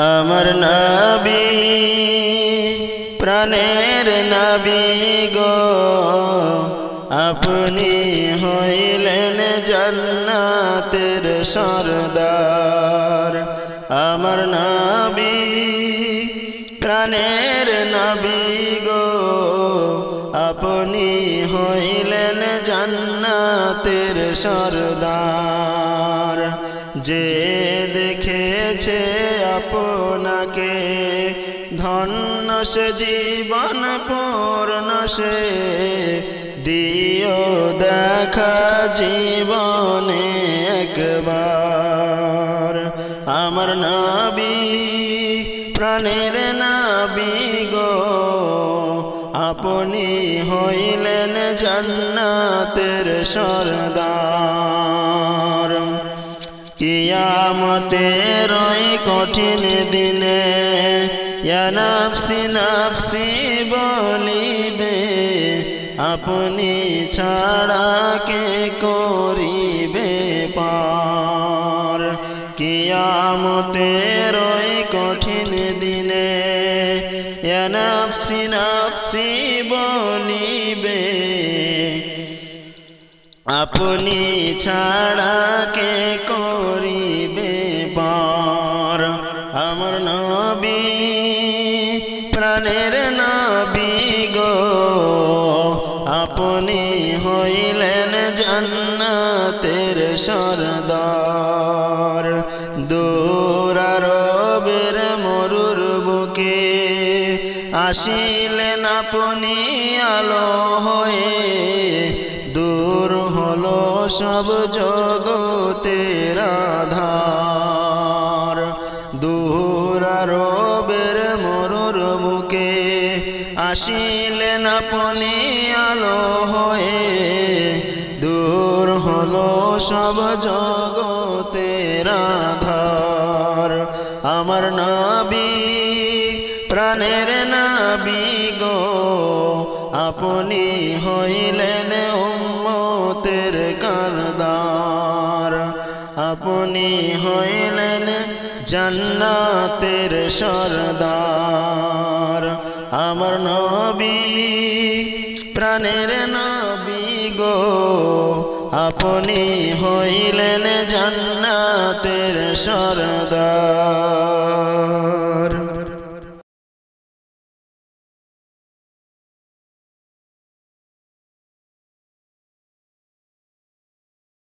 আমার নবী প্রাণের নবী গো আপনি হইলেন জান্নাতের সরদার। আমার নবী প্রাণের নবী গো আপনি হইলেন জান্নাতের সরদার। যে দেখেছে আপনাকে ধন্য সে জীবন পূর্ণ সে দিও দেখা জীবনে একবার। আমার নবী প্রাণের নবী গো আপনি হইলেন জান্নাতের সরদার। কিয়ামতের ওই কঠিন দিনে ইয়া নাফসি নাফসি বলিবে আপনি ছাড়া কে করিবে পার। কিয়ামতের ওই কঠিন দিনে ইয়া নাফসি নাফসি বলিবে আপনি ছাড়া কে করিবে পার। আমার নবী প্রাণের নবী গো আপনি হইলেন জান্নাতের সরদার। দূর আরবের মরুর বুকে আসিলেন আপনি আলো হয়ে দূর হলো সব জগতের আধার। দূর আরবের মরুর বুকে আসিলেন আপনি আলো হয়ে দূর হলো সব জগতের আধার। আমার নবী প্রাণের নবী গো আপনি হইলেন উম্মতের কারদার। আপনি হইলেন জান্নাতের সরদার। আমার নবী প্রাণের নবী গো আপনি হইলেন জান্নাতের সরদার।